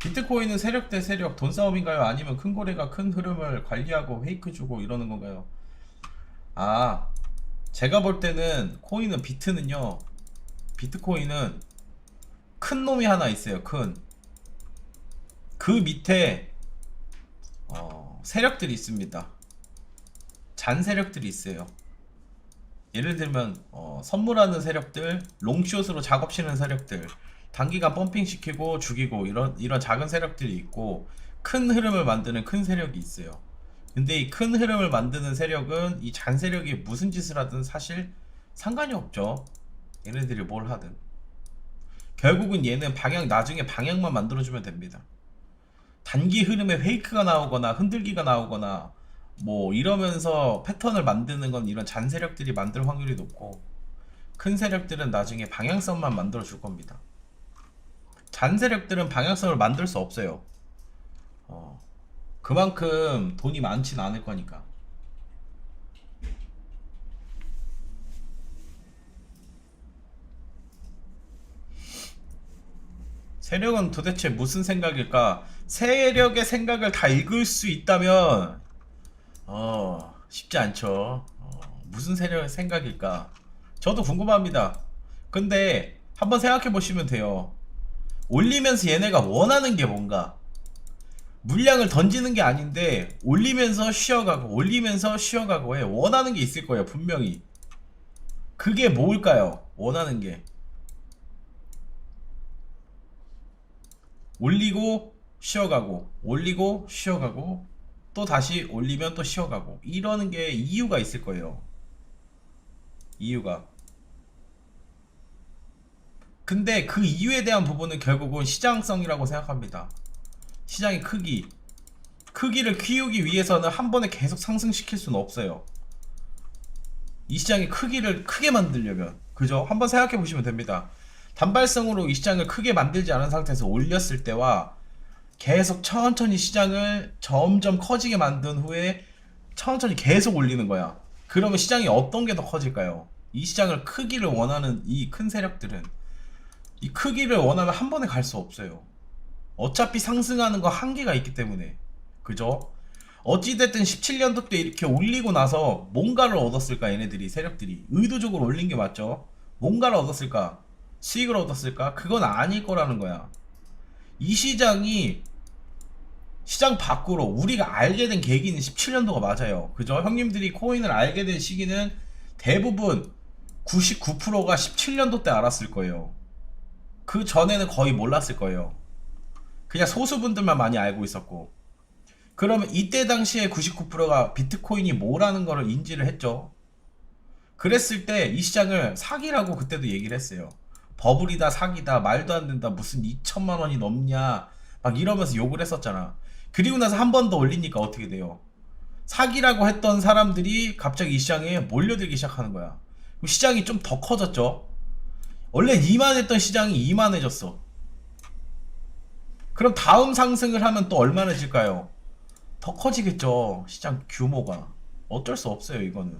비트코인은 세력 대 세력 돈 싸움인가요? 아니면 큰 고래가 큰 흐름을 관리하고 페이크 주고 이러는 건가요? 아, 제가 볼 때는 코인은 비트는요. 비트코인은 큰 놈이 하나 있어요. 큰. 그 밑에 세력들이 있습니다. 잔 세력들이 있어요. 예를 들면 선물하는 세력들, 롱숏으로 작업 치는 세력들, 단기간 펌핑 시키고 죽이고 이런 작은 세력들이 있고 큰 흐름을 만드는 큰 세력이 있어요. 근데 이 큰 흐름을 만드는 세력은 이 잔 세력이 무슨 짓을 하든 사실 상관이 없죠. 얘네들이 뭘 하든 결국은 얘는 나중에 방향만 만들어주면 됩니다. 단기 흐름에 페이크가 나오거나 흔들기가 나오거나 뭐 이러면서 패턴을 만드는 건 이런 잔 세력들이 만들 확률이 높고, 큰 세력들은 나중에 방향성만 만들어 줄 겁니다. 잔 세력들은 방향성을 만들 수 없어요. 그만큼 돈이 많진 않을 거니까. 세력은 도대체 무슨 생각일까? 세력의 생각을 다 읽을 수 있다면 쉽지 않죠. 무슨 세력의 생각일까? 저도 궁금합니다. 근데 한번 생각해 보시면 돼요. 올리면서 얘네가 원하는 게 뭔가? 물량을 던지는 게 아닌데 올리면서 쉬어가고 올리면서 쉬어가고 해. 원하는 게 있을 거예요, 분명히. 그게 뭘까요? 원하는 게. 올리고 쉬어가고 올리고 쉬어가고 또 다시 올리면 또 쉬어가고 이러는 게 이유가 있을 거예요. 이유가. 근데 그 이유에 대한 부분은 결국은 시장성이라고 생각합니다. 시장의 크기를 키우기 위해서는 한 번에 계속 상승시킬 수는 없어요. 이 시장의 크기를 크게 만들려면, 그죠? 한번 생각해 보시면 됩니다. 단발성으로 이 시장을 크게 만들지 않은 상태에서 올렸을 때와 계속 천천히 시장을 점점 커지게 만든 후에 천천히 계속 올리는 거야. 그러면 시장이 어떤 게 더 커질까요? 이 시장을 크기를 원하는 이 큰 세력들은 이 크기를 원하면 한 번에 갈 수 없어요. 어차피 상승하는 거 한계가 있기 때문에. 그죠? 어찌됐든 17년도 때 이렇게 올리고 나서 뭔가를 얻었을까? 얘네들이, 세력들이 의도적으로 올린 게 맞죠? 뭔가를 얻었을까? 수익을 얻었을까? 그건 아닐 거라는 거야. 이 시장이 시장 밖으로 우리가 알게 된 계기는 17년도가 맞아요. 그죠? 형님들이 코인을 알게 된 시기는 대부분 99%가 17년도 때 알았을 거예요. 그 전에는 거의 몰랐을 거예요. 그냥 소수분들만 많이 알고 있었고. 그러면 이때 당시에 99%가 비트코인이 뭐라는 거를 인지를 했죠. 그랬을 때 이 시장을 사기라고 그때도 얘기를 했어요. 버블이다, 사기다, 말도 안 된다, 무슨 2천만 원이 넘냐 막 이러면서 욕을 했었잖아. 그리고 나서 한 번 더 올리니까 어떻게 돼요? 사기라고 했던 사람들이 갑자기 이 시장에 몰려들기 시작하는 거야. 그럼 시장이 좀 더 커졌죠. 원래 이만했던 시장이 이만해졌어. 그럼 다음 상승을 하면 또 얼마나질까요? 더 커지겠죠. 시장 규모가. 어쩔 수 없어요, 이거는.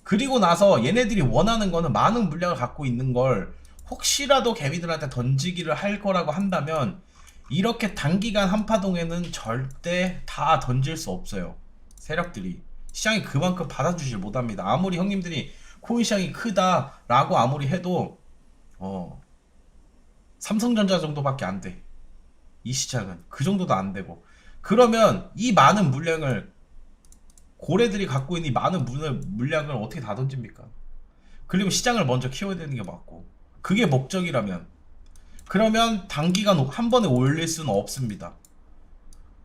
그리고 나서 얘네들이 원하는 거는 많은 물량을 갖고 있는 걸 혹시라도 개미들한테 던지기를 할 거라고 한다면 이렇게 단기간 한파동에는 절대 다 던질 수 없어요. 세력들이. 시장이 그만큼 받아주질 못합니다. 아무리 형님들이 코인 시장이 크다라고 아무리 해도 삼성전자 정도밖에 안 돼. 이 시장은 그 정도도 안 되고. 그러면 이 많은 물량을, 고래들이 갖고 있는 이 많은 물량을 어떻게 다 던집니까? 그리고 시장을 먼저 키워야 되는 게 맞고, 그게 목적이라면, 그러면 단기간 한 번에 올릴 수는 없습니다.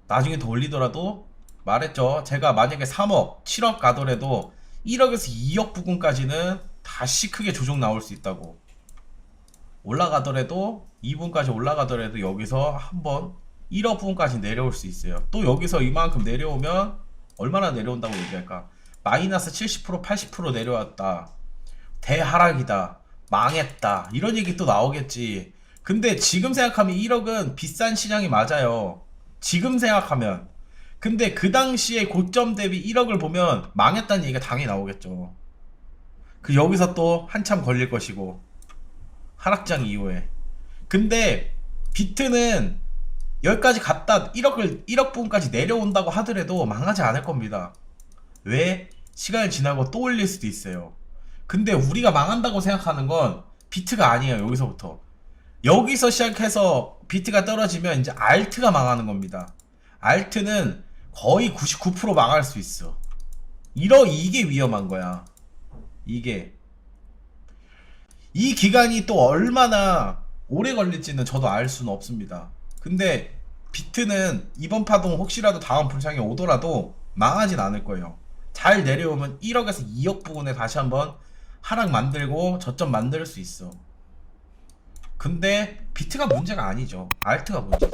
나중에 더 올리더라도, 말했죠. 제가 만약에 3억, 7억 가더라도 1억에서 2억 부근까지는 다시 크게 조정 나올 수 있다고. 올라가더라도 2분까지 올라가더라도 여기서 한번 1억 부분까지 내려올 수 있어요. 또 여기서 이만큼 내려오면 얼마나 내려온다고 얘기할까? 마이너스 70% 80% 내려왔다, 대하락이다, 망했다, 이런 얘기 또 나오겠지. 근데 지금 생각하면 1억은 비싼 시장이 맞아요. 지금 생각하면. 근데 그 당시에 고점 대비 1억을 보면 망했다는 얘기가 당연히 나오겠죠. 여기서 또 한참 걸릴 것이고, 하락장 이후에. 근데 비트는 여기까지 갔다 1억 부분까지 내려온다고 하더라도 망하지 않을 겁니다. 왜? 시간이 지나고 또 올릴 수도 있어요. 근데 우리가 망한다고 생각하는 건 비트가 아니에요. 여기서부터 여기서 시작해서 비트가 떨어지면 이제 알트가 망하는 겁니다. 알트는 거의 99% 망할 수 있어. 이게 위험한 거야. 이게 이 기간이 또 얼마나 오래 걸릴지는 저도 알 수는 없습니다. 근데 비트는 이번 파동 혹시라도 다음 불상이 오더라도 망하진 않을 거예요. 잘 내려오면 1억에서 2억 부근에 다시 한번 하락 만들고 저점 만들 수 있어. 근데 비트가 문제가 아니죠. 알트가 문제지.